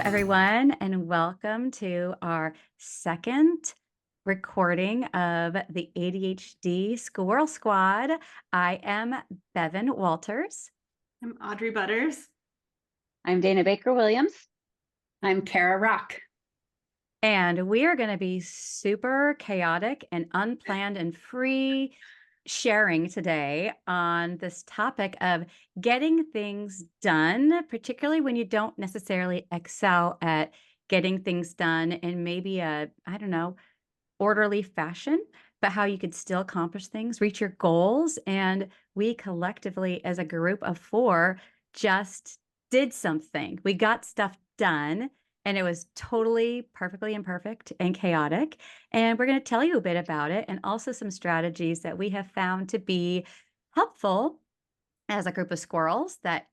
everyone, and welcome to our second recording of the ADHD Squirrel Squad. I am Bevan Walters. I'm Audrey Butters. I'm Dana Baker Williams. I'm Kara Rock. And we are going to be super chaotic and unplanned and free sharing today on this topic of getting things done, particularly when you don't necessarily excel at getting things done in maybe a, I don't know, orderly fashion, but how you could still accomplish things, reach your goals. And we collectively, as a group of four, just did something. We got stuff done. And it was totally perfectly imperfect and chaotic. And we're going to tell you a bit about it and also some strategies that we have found to be helpful as a group of squirrels that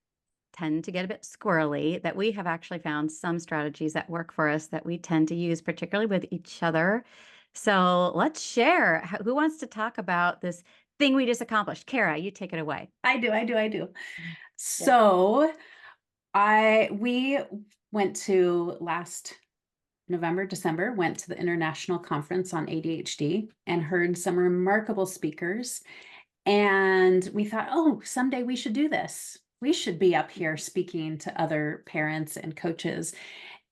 tend to get a bit squirrely, that we have actually found some strategies that work for us that we tend to use, particularly with each other. So let's share. Who wants to talk about this thing we just accomplished? Kara, you take it away. I do. So we went to last November, December, went to the International Conference on ADHD and heard some remarkable speakers. And we thought, oh, someday we should do this. We should be up here speaking to other parents and coaches.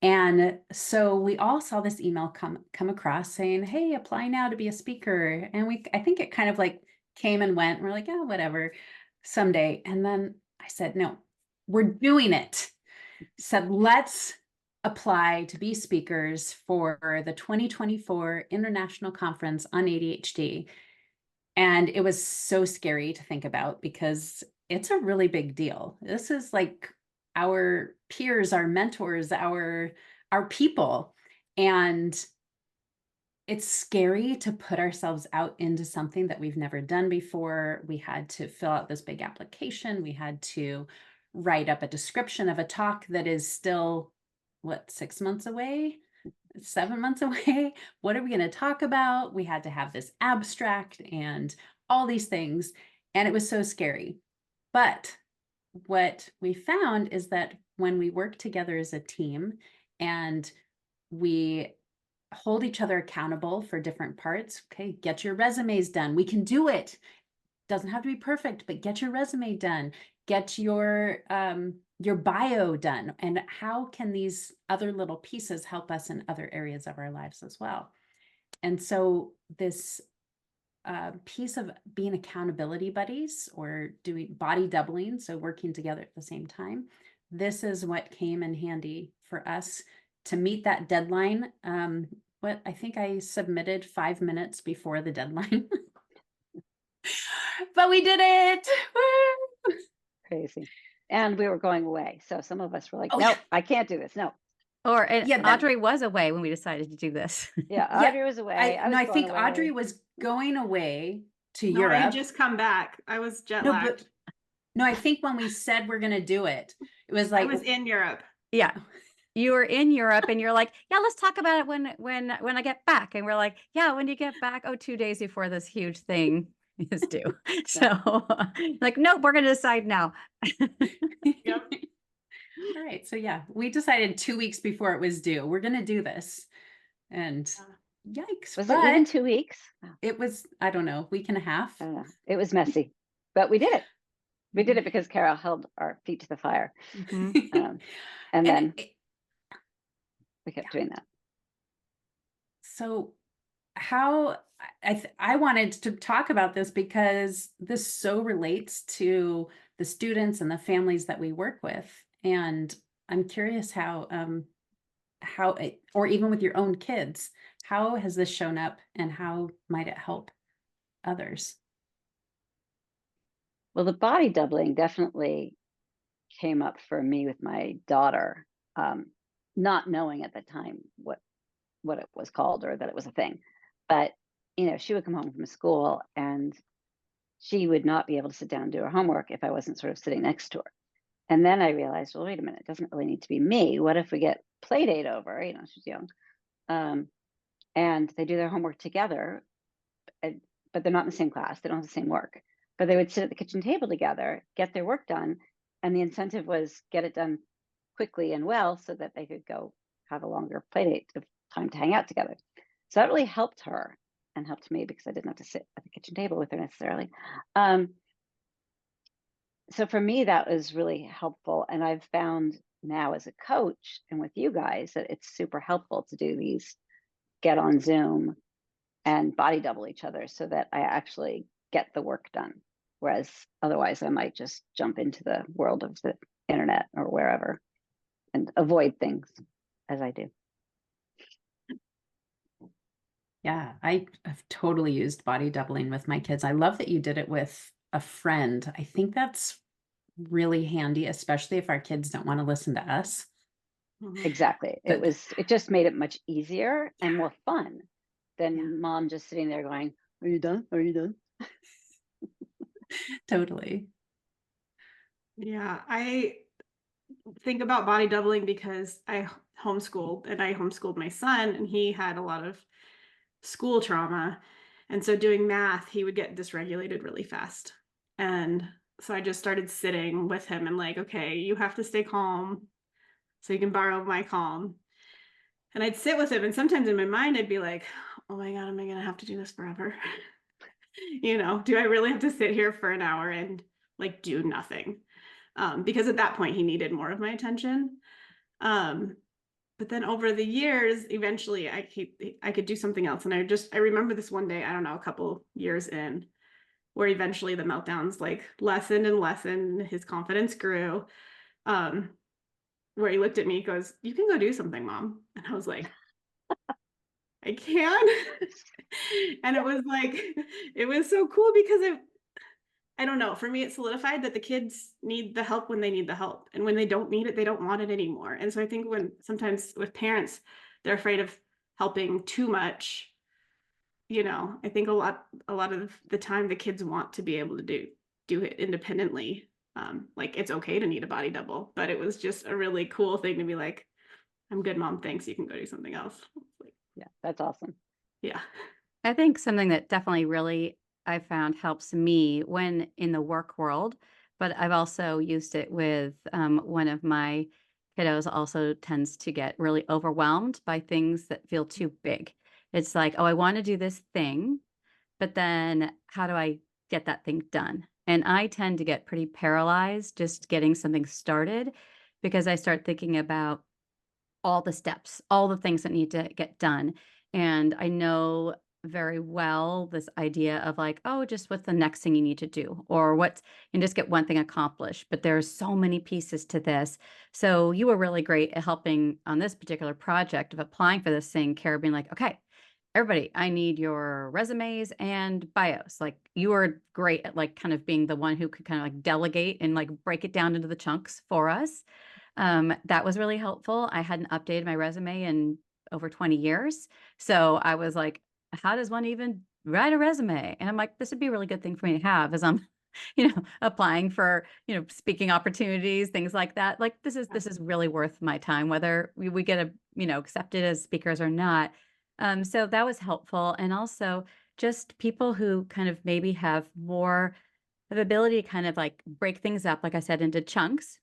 And so we all saw this email come across saying, hey, apply now to be a speaker. And I think it kind of like came and went. And we're like, yeah, whatever, someday. And then I said, no, we're doing it. Said, let's apply to be speakers for the 2024 International Conference on ADHD. And it was so scary to think about because it's a really big deal. This is like our peers, our mentors, our people. And it's scary to put ourselves out into something that we've never done before. We had to fill out this big application. We had to write up a description of a talk that is still, 6 months away? 7 months away? What are we going to talk about? We had to have this abstract and all these things. And it was so scary. But what we found is that when we work together as a team and we hold each other accountable for different parts, okay, get your resumes done. We can do it. Doesn't have to be perfect, but get your resume done. Get your bio done. And how can these other little pieces help us in other areas of our lives as well? And so this piece of being accountability buddies or doing body doubling, so working together at the same time, this is what came in handy for us to meet that deadline. I think I submitted 5 minutes before the deadline. But we did it. Woo! Crazy. And we were going away. So some of us were like, Oh, no, yeah. I can't do this. No. Audrey was away when we decided to do this. Yeah, Audrey was away. I think away. Audrey was going away to Europe. I just come back. I was jet lagged. No, I think when we said we're going to do it, it was like I was in Europe. Yeah. You were in Europe and you're like, yeah, let's talk about it when I get back. And we're like, yeah, when you get back? Oh, 2 days before this huge thing is due. So like, nope, we're going to decide now. Yep. All right. So yeah, we decided 2 weeks before it was due. We're going to do this. And yikes. Was it even 2 weeks? It was, I don't know, week and a half. I don't know. It was messy, but we did it. We did it because Carol held our feet to the fire. Mm-hmm. And then we kept doing that. So how I wanted to talk about this because this so relates to the students and the families that we work with. And I'm curious how or even with your own kids, how has this shown up and how might it help others? Well, the body doubling definitely came up for me with my daughter, not knowing at the time what it was called or that it was a thing. But, she would come home from school and she would not be able to sit down and do her homework if I wasn't sort of sitting next to her. And then I realized, well, wait a minute, it doesn't really need to be me. What if we get play date over? She's young. And they do their homework together, but they're not in the same class. They don't have the same work. But they would sit at the kitchen table together, get their work done. And the incentive was get it done quickly and well so that they could go have a longer play date of time to hang out together. So that really helped her and helped me because I didn't have to sit at the kitchen table with her necessarily. So for me, that was really helpful. And I've found now as a coach and with you guys that it's super helpful to do these get on Zoom and body double each other so that I actually get the work done. Whereas otherwise I might just jump into the world of the internet or wherever and avoid things as I do. Yeah, I have totally used body doubling with my kids. I love that you did it with a friend. I think that's really handy, especially if our kids don't want to listen to us. Exactly. But It just made it much easier and more fun than Yeah. mom just sitting there going, "Are you done? Are you done?" totally. Yeah, I think about body doubling because I homeschooled and I homeschooled my son, and he had a lot of school trauma. And so doing math, he would get dysregulated really fast. And so I just started sitting with him and like, okay, you have to stay calm so you can borrow my calm. And I'd sit with him, and sometimes in my mind, I'd be like, oh my God, am I going to have to do this forever? Do I really have to sit here for an hour and like do nothing? Because at that point, he needed more of my attention. But then over the years, eventually I could do something else. And I remember this one day, I don't know, a couple years in, where eventually the meltdowns like lessened and lessened, his confidence grew. Where he looked at me, he goes, "You can go do something, Mom." And I was like, "I can." And it was so cool because I don't know, for me, it solidified that the kids need the help when they need the help. And when they don't need it, they don't want it anymore. And so I think when sometimes with parents, they're afraid of helping too much. I think a lot of the time the kids want to be able to do it independently. Like it's okay to need a body double, but it was just a really cool thing to be like, "I'm good, Mom, thanks. You can go do something else." Like, Yeah, that's awesome. yeah. I think something that definitely really I found helps me when in the work world, but I've also used it with one of my kiddos also tends to get really overwhelmed by things that feel too big. It's like, oh, I want to do this thing, but then how do I get that thing done? And I tend to get pretty paralyzed just getting something started because I start thinking about all the steps, all the things that need to get done. And I know very well this idea of like, oh, just what's the next thing you need to do or what's and just get one thing accomplished. But there's so many pieces to this. So you were really great at helping on this particular project of applying for this thing, Kara, being like, okay, everybody, I need your resumes and bios. Like you were great at like kind of being the one who could kind of like delegate and like break it down into the chunks for us. That was really helpful. I hadn't updated my resume in over 20 years. So I was like, how does one even write a resume? And I'm like, this would be a really good thing for me to have as I'm, applying for, speaking opportunities, things like that. Like this is really worth my time, whether we get accepted as speakers or not. So that was helpful. And also just people who kind of maybe have more of ability to kind of like break things up, like I said, into chunks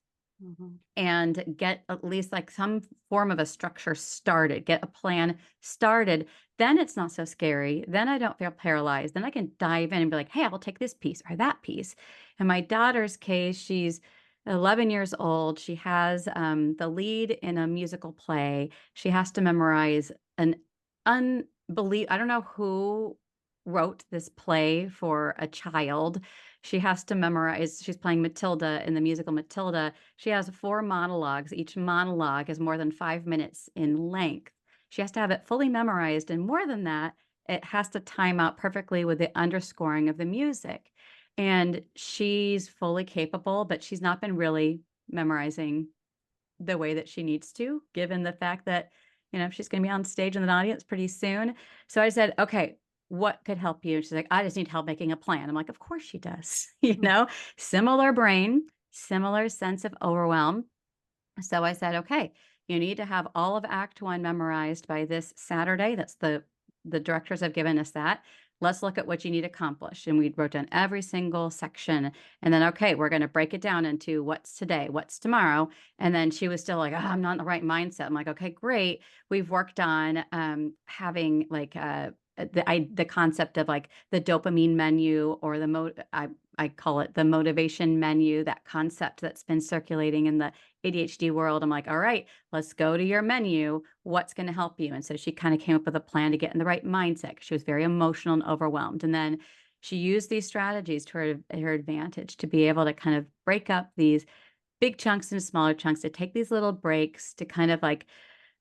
and get at least like some form of a structure started, get a plan started, then it's not so scary. Then I don't feel paralyzed. Then I can dive in and be like, hey, I'll take this piece or that piece. In my daughter's case, she's 11 years old. She has the lead in a musical play. She has to memorize an I don't know who wrote this play for a child. She has to memorize, she's playing Matilda in the musical Matilda. She has 4 monologues. Each monologue is more than 5 minutes in length. She has to have it fully memorized, and more than that, it has to time out perfectly with the underscoring of the music. And she's fully capable, but she's not been really memorizing the way that she needs to, given the fact that, she's going to be on stage in the audience pretty soon. So I said, okay, what could help you? And she's like, I just need help making a plan. I'm like, of course she does, similar brain, similar sense of overwhelm. So I said, okay, you need to have all of Act 1 memorized by this Saturday. That's the directors have given us that. let's look at what you need accomplished. And we wrote down every single section. And then, okay, we're going to break it down into what's today, what's tomorrow. And then she was still like, oh, I'm not in the right mindset. I'm like, okay, great. We've worked on having like the concept of like the dopamine menu, or I call it the motivation menu, that concept that's been circulating in the ADHD world. I'm like, all right, let's go to your menu. What's going to help you? And so she kind of came up with a plan to get in the right mindset, 'cause she was very emotional and overwhelmed. And then she used these strategies to her advantage to be able to kind of break up these big chunks into smaller chunks, to take these little breaks, to kind of like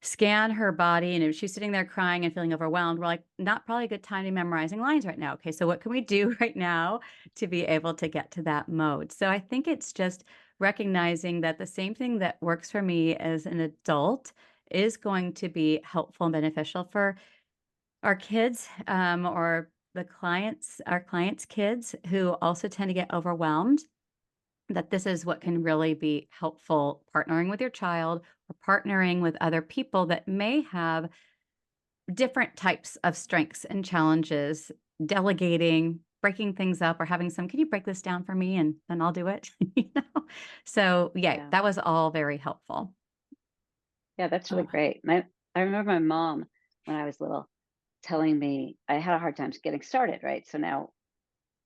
scan her body. And if she's sitting there crying and feeling overwhelmed, we're like, not probably a good time to be memorizing lines right now. Okay, so what can we do right now to be able to get to that mode? So I think it's just recognizing that the same thing that works for me as an adult is going to be helpful and beneficial for our kids, or our clients' kids who also tend to get overwhelmed, that this is what can really be helpful, partnering with your child or partnering with other people that may have different types of strengths and challenges, delegating, breaking things up, or having some, can you break this down for me and then I'll do it? You know? So yeah, Yeah. that was all very helpful. Yeah, that's really Oh, great. I remember my mom when I was little telling me I had a hard time getting started, right? So now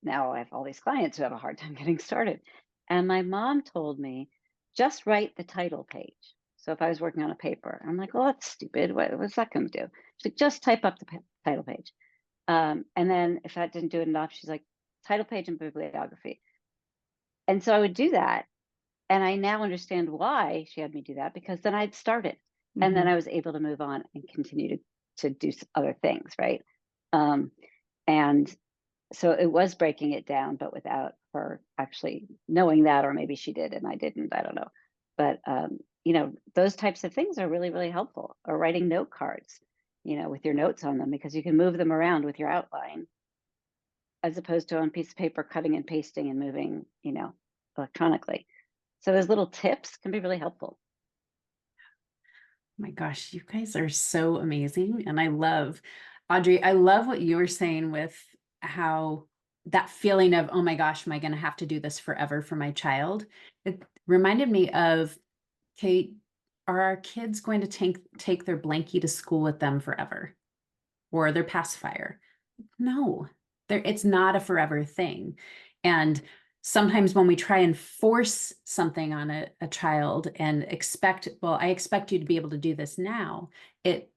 I have all these clients who have a hard time getting started. And my mom told me, just write the title page. So if I was working on a paper, I'm like, well, that's stupid. What's that going to do? She's like, just type up the title page. And then if that didn't do it enough, she's like, title page and bibliography. And so I would do that. And I now understand why she had me do that, because then I'd started and then Mhm. I was able to move on and continue to do other things. Right. Um, and so it was breaking it down, but without her actually knowing that, or maybe she did and I didn't, I don't know. But, those types of things are really, really helpful, or writing note cards, with your notes on them, because you can move them around with your outline as opposed to on a piece of paper, cutting and pasting and moving, electronically. So those little tips can be really helpful. my gosh, you guys are so amazing. And Audrey, I love what you were saying with how that feeling of, oh my gosh, am I going to have to do this forever for my child? It reminded me of, Kate, are our kids going to take their blankie to school with them forever, or their pacifier? No, it's not a forever thing. And sometimes when we try and force something on a child and I expect you to be able to do this now, it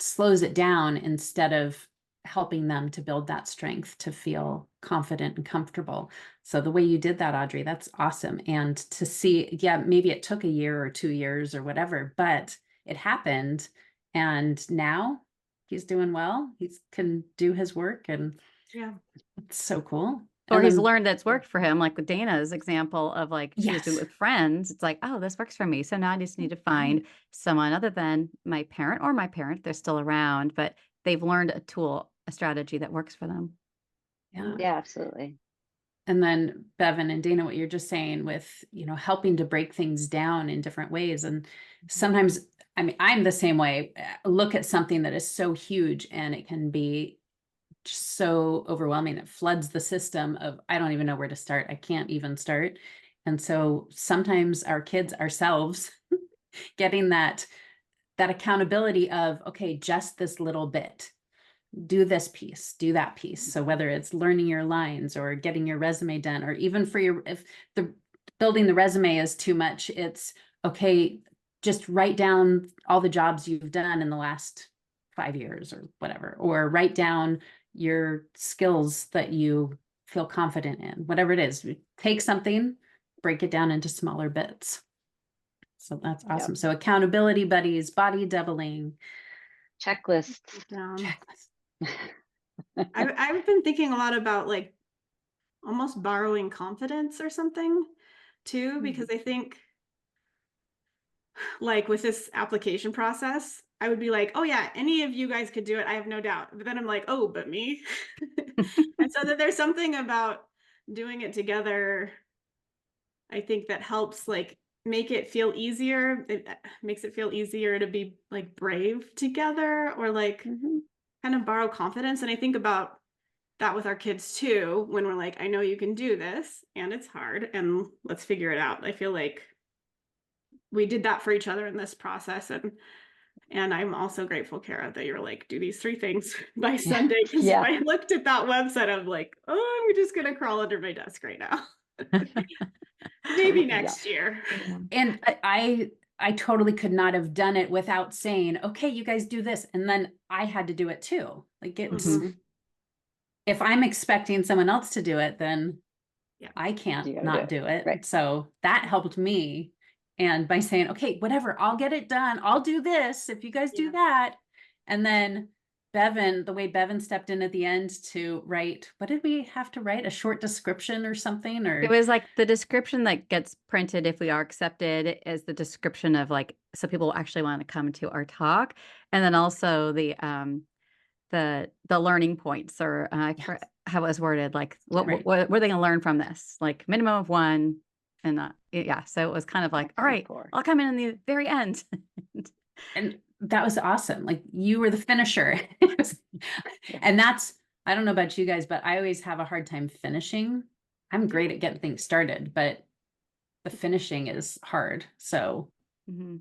slows it down instead of helping them to build that strength to feel confident and comfortable. So the way you did that, Audrey, that's awesome. And to see, yeah, maybe it took a year or 2 years or whatever, but it happened. And now he's doing well. He can do his work, and Yeah. it's so cool. Or And he's then, learned that's worked for him, like with Dana's example of like she was doing it yes, with friends. It's like, oh, this works for me. So now I just need to right. find someone other than my parent, or my parent. They're still around, but they've learned a tool, a strategy that works for them. Yeah. Yeah, absolutely. And then Bevan and Dana, what you're just saying with, helping to break things down in different ways. And sometimes, I mean, I'm the same way. Look at something that is so huge and it can be just so overwhelming. It floods the system of, I don't even know where to start. I can't even start. And so sometimes our kids ourselves getting that accountability of, okay, just this little bit, do this piece, do that piece. So whether it's learning your lines or getting your resume done, or even for if the building the resume is too much, it's okay, just write down all the jobs you've done in the last 5 years or whatever, or write down your skills that you feel confident in, whatever it is. Take something, break it down into smaller bits. So that's awesome. Yep. So accountability buddies, body doubling, Checklists. Down. checklist. I've been thinking a lot about like almost borrowing confidence or something too, because I think like with this application process, I would be like, oh yeah, any of you guys could do it. I have no doubt. But then I'm like, oh, but me. And so that there's something about doing it together, I think, that helps like make it feel easier. It makes it feel easier to be like brave together, or like Hmm. kind of borrow confidence. And I think about that with our kids too, when we're like, I know you can do this and it's hard and let's figure it out. I feel like we did that for each other in this process. And I'm also grateful, Kara, that you're like, do these 3 things by Sunday. Because if Yeah. I looked at that website, I'm like, oh, I'm just gonna crawl under my desk right now. Maybe next year. And I totally could not have done it without saying, okay, you guys do this. And then I had to do it too. Like it's, Mhm. if I'm expecting someone else to do it, then Yeah. I You can't gotta not do do it. Right. So that helped me. And by saying, okay, whatever, I'll get it done. I'll do this if you guys do Yeah. that. And then Bevan, the way Bevan stepped in at the end to write, what did we have to write? A short description or something? Or It was like the description that gets printed if we are accepted is the description of like, so people actually want to come to our talk. And then also the learning points or how it was worded, like Right. what are they going to learn from this? Like minimum of 1 and yeah. So it was kind of like, all right, I'll come in the very end. And that was awesome. Like you were the finisher. Yeah. And that's, I don't know about you guys, but I always have a hard time finishing. I'm great at getting things started, but the finishing is hard. So Mhm.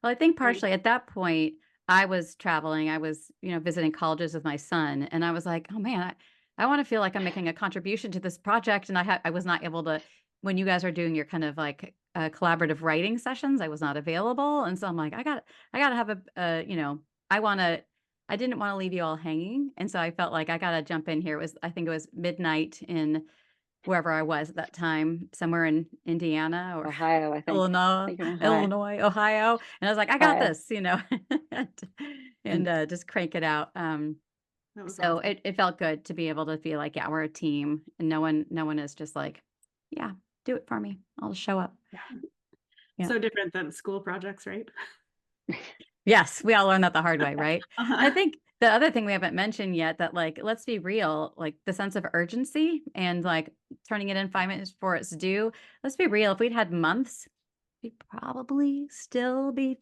Well, I think Right. partially at that point, I was traveling. I was, visiting colleges with my son, and I was like, "Oh man, I want to feel like I'm making a contribution to this project." And I was not able to. When you guys are doing your kind of like collaborative writing sessions, I was not available, and so I'm like, I got to have I want to. I didn't want to leave you all hanging, and so I felt like I got to jump in here. I think it was midnight in wherever I was at that time, somewhere in Indiana or Ohio, I think. I think in Ohio. Ohio, and I was like, "I got Ohio. this," and just crank it out. That was So awesome. it felt good to be able to feel like, yeah, we're a team, and no one is just like, "Yeah, do it for me. I'll just show up." Yeah. So different than school projects, right? Yes, we all learned that the hard way, right? And I Uh-huh. think the other thing we haven't mentioned yet that like, let's be real, like the sense of urgency and like turning it in 5 minutes before it's due. Let's be real. If we'd had months, we'd probably still be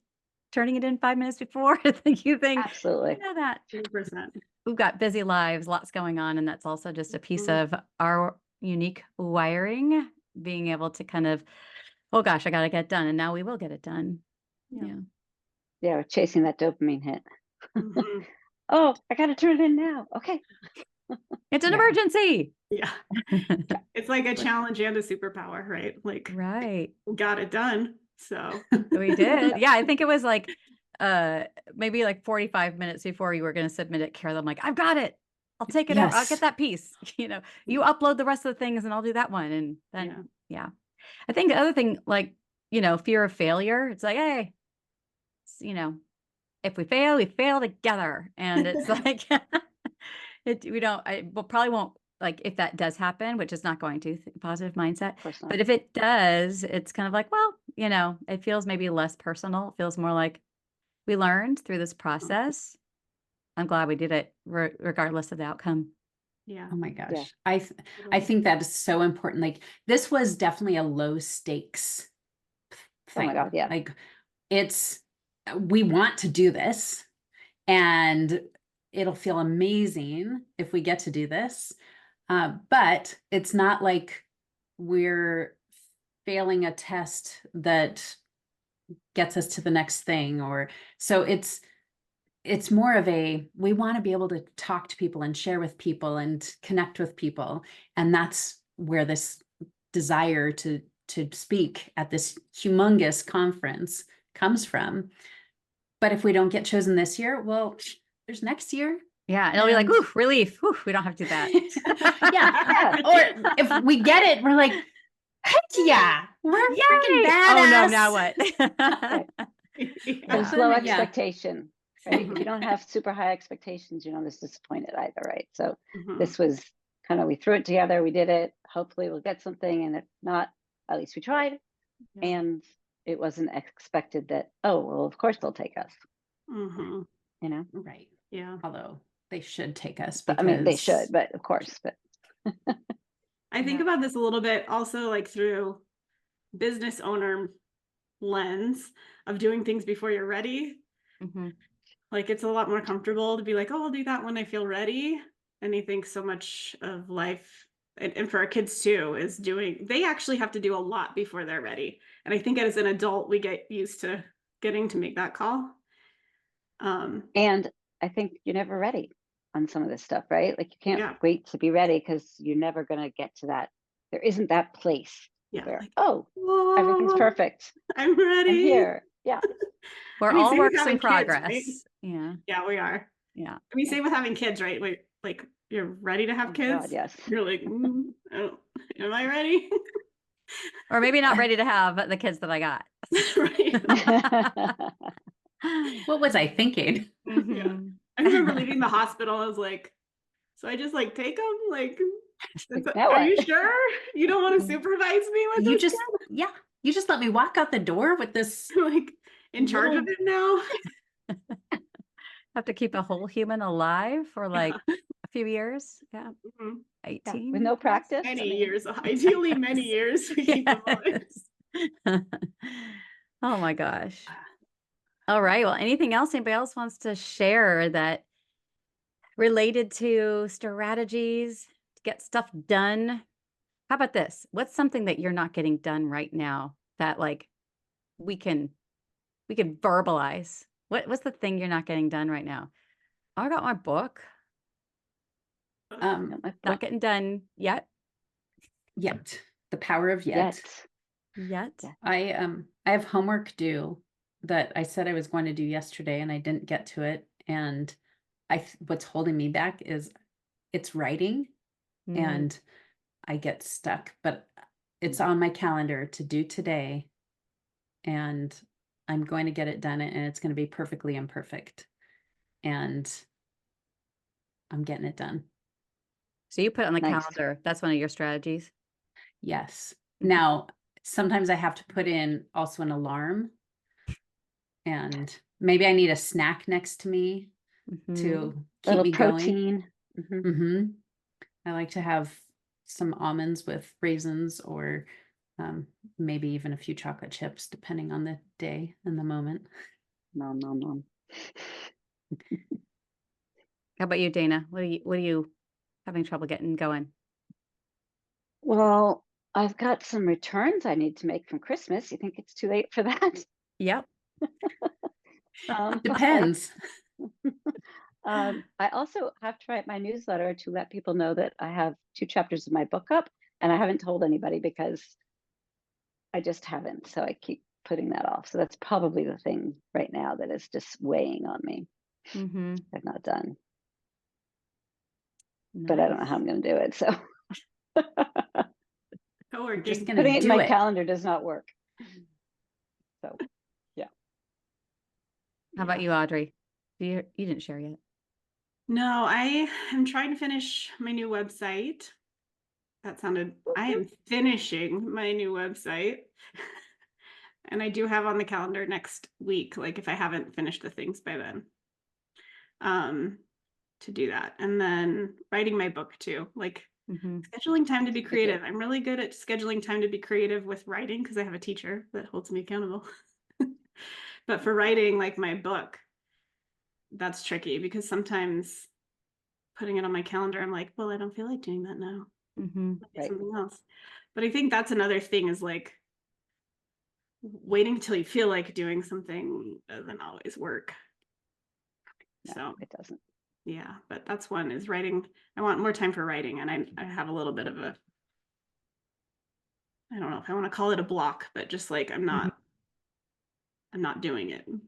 turning it in 5 minutes before. I think Absolutely. that 100%. we've got busy lives, lots going on, and that's also just a piece Mhm. of our unique wiring, being able to kind of, oh gosh, I got to get done, and now we will get it done. Yeah. Yeah. Yeah, we're chasing that dopamine hit. Mhm. Oh, I gotta turn it in now. Okay. It's an Yeah. emergency. Yeah. It's like a challenge and a superpower, right? Like Right. we got it done. So We did. Yep. Yeah, I think it was like maybe like 45 minutes before you were going to submit it, Carol. I'm like, I've got it. I'll take it out. I'll get yes. that piece. You upload the rest of the things and I'll do that one. And yeah. then yeah. I think the other thing, like, fear of failure. It's like, hey, if we fail, we fail together. And it's like we don't we'll probably won't like if that does happen, which is not going to, positive mindset. Of course not. But if it does, it's kind of like, well, it feels maybe less personal. It feels more like we learned through this process. I'm glad we did it regardless of the outcome. Yeah. Oh my Yeah. gosh. I think that is so important. Like this was definitely a low stakes Oh my thing. God, yeah. Like we want to do this and it'll feel amazing if we get to do this. But it's not like we're failing a test that gets us to the next thing so it's more of we want to be able to talk to people and share with people and connect with people. And that's where this desire to speak at this humongous conference comes from. But if we don't get chosen this year, well, there's next year. Yeah. And it'll be like, ooh, relief. Ooh, we don't have to do that. Yeah. Or if we get it, we're like, heck yeah, we're freaking Yay! badass. Oh no, now what? There's Yeah. low Yeah. expectation, right? If you Mhm. don't have super high expectations, you're not as disappointed either, right? So Mhm. this was kind of, we threw it together, we did it. Hopefully we'll get something. And if not, at least we tried. Yeah. And it wasn't expected that, oh, well, of course they'll take us, Mhm. Right. Yeah. Although they should take us But, I mean, they should, because but of course, but I think Yeah. about this a little bit also like through business owner lens of doing things before you're ready. Mhm. Like it's a lot more comfortable to be like, oh, I'll do that when I feel ready. And I think so much of life, and for our kids too, is they actually have to do a lot before they're ready. And I think as an adult, we get used to getting to make that call. And I think you're never ready on some of this stuff, right? Like you can't Yeah. wait to be ready because you're never going to get to that. There isn't that place Yeah. where, Like, oh, everything's whoa, perfect. I'm I'm ready. here. Yeah. We're I mean, all same with works in having kids, right? progress. Yeah. Yeah, we are. Yeah. I mean, same with having kids, right? Like you're ready to have Oh, kids. God, yes. You're like, am I ready? Or maybe not ready to have the kids that I got. Right. What was I thinking? Yeah. Mhm. I remember leaving the hospital. I was like, so I just like take them? Like, Now are what? you sure you don't want to supervise me with You this just, yeah, you just let me walk out the door with this. kid? Like, in charge of little- it now? Have to keep a whole human alive for like a few years. Yeah. Mhm. Yeah, 18. with no practice. Many I mean, years. Ideally, many years. We keep them alive. Yes. Oh my gosh. All right. Well, anything else anybody else wants to share that related to strategies to get stuff done? How about this? What's something that you're not getting done right now that like we can verbalize? What's the thing you're not getting done right now? Oh, I got my book. Um, my Not book getting done yet. yet. The power of yet. yet. Yet. Yeah. I have homework due that I said I was going to do yesterday and I didn't get to it. And what's holding me back is it's writing Mm. and I get stuck, but it's on my calendar to do today and I'm going to get it done and it's going to be perfectly imperfect. And I'm getting it done. So you put it on the Nice. calendar. That's one of your strategies. Yes. Mhm. Now, sometimes I have to put in also an alarm and maybe I need a snack next to me Mhm. to keep Little me going. protein. Mhm. I like to have some almonds with raisins or maybe even a few chocolate chips, depending on the day and the moment. Nom, nom, nom. How about you, Dana? What are you having trouble getting going? Well, I've got some returns I need to make from Christmas. You think it's too late for that? Yep. Depends. I also have to write my newsletter to let people know that I have 2 chapters of my book up, and I haven't told anybody because I just haven't. So I keep putting that off. So that's probably the thing right now that is just weighing on me. Mm-hmm. I've not done, Nice. but I don't know how I'm going to do it. So We're just Co-working. going putting to it in do my it. calendar does not work. So How about you, Audrey? You didn't share yet. No, I am trying to finish my new website. I am finishing my new website. And I do have on the calendar next week, like if I haven't finished the things by then, to do that. And then writing my book too, like Mm-hmm. scheduling time to be Good creative. deal. I'm really good at scheduling time to be creative with writing because I have a teacher that holds me accountable. But for writing like my book, that's tricky because sometimes putting it on my calendar, I'm like, well, I don't feel like doing that now. Mm-hmm. I'll do Right. something else. But I think that's another thing is like waiting until you feel like doing something doesn't always work. No, So it doesn't. yeah, but that's one is writing. I want more time for writing, and I have a little bit of a, I don't know if I want to call it a block, but just like I'm not doing it, and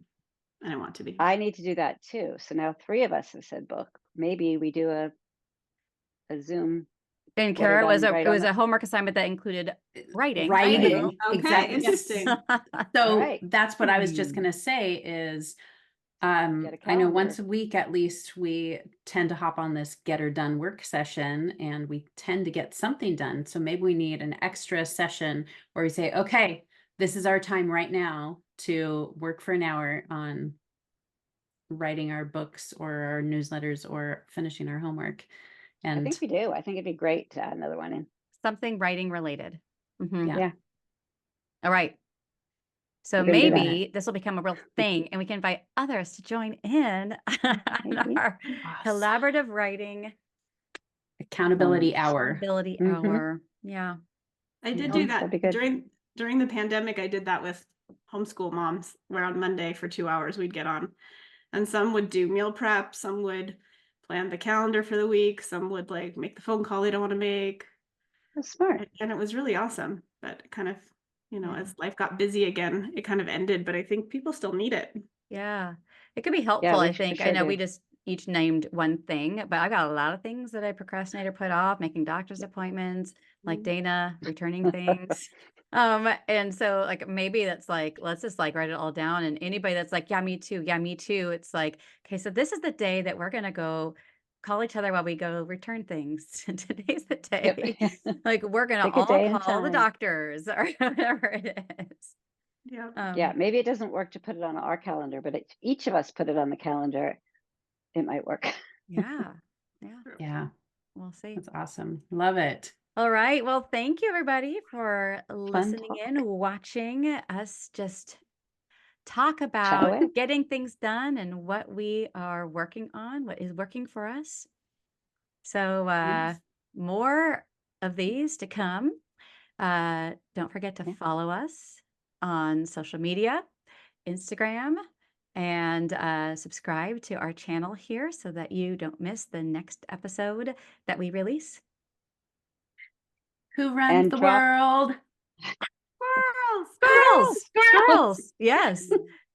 I want to be. I need to do that too. So now 3 of us have said book. Maybe we do a Zoom. And Get her Kara done right it on was the- a homework assignment that included writing. Writing. Okay, Exactly. interesting. So Right. that's what I was just going to say is Get a I know once calendar. a week at least we tend to hop on this get her done work session and we tend to get something done. So maybe we need an extra session where we say, okay, this is our time right now to work for an hour on writing our books or our newsletters or finishing our homework. I And think we do. I think it'd be great to add another one in. Something writing related. Mm-hmm. yeah. Yeah. All right. So We're gonna do that. maybe this will become a real thing and we can invite others to join in on Maybe. our Awesome. collaborative writing Accountability hour. Accountability Mhm. hour. Yeah. I did Yeah, do that'd that be good. during the pandemic. I did that with homeschool moms, where on Monday for 2 hours we'd get on, and some would do meal prep, some would plan the calendar for the week, some would like make the phone call they don't want to make, That's smart. and it was really awesome. But it kind of, Yeah. as life got busy again, it kind of ended. But I think people still need it. Yeah. It could be helpful, Yeah, we I for think. I sure know we do. just each named one thing, but I got a lot of things that I procrastinate or put off, making doctor's appointments, like Mm. Dana, returning things. And so like maybe that's like, let's just like write it all down. And anybody that's like, yeah, me too. Yeah, me too. It's like, okay, so this is the day that we're gonna go call each other while we go return things. Today's the Yep. day. Like we're gonna Pick a all day and call the time. doctors or whatever it is. Yeah. Yeah, maybe it doesn't work to put it on our calendar, but if each of us put it on the calendar, it might work. Yeah. Yeah. Yeah, We'll see. that's awesome. Love it. All right. Well, thank you everybody for Fun listening talk. in, watching us just talk Chat about away. getting things done and what we are working on, what is working for us. So Yes. more of these to come. Don't forget to Yeah. follow us on social media, Instagram, and subscribe to our channel here so that you don't miss the next episode that we release. Who runs And the drop world? Squirrels! Squirrels! Squirrels! Squirrels! Yes.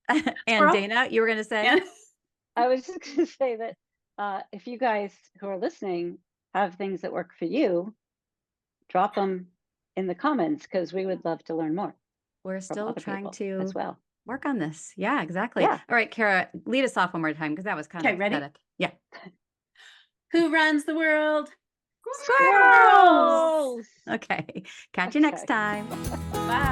And Squirrel? Dana, you were going to say? Yeah. I was just going to say that if you guys who are listening have things that work for you, drop them in the comments because we would love to learn more We're from still other trying people to as well. work on this. Yeah, exactly. Yeah. All right, Kara, lead us off one more time because that was kind Okay, of ready? pathetic. Yeah. Who runs the world? Squirrels! Squirrels! Okay. Catch you next Okay. time. Bye.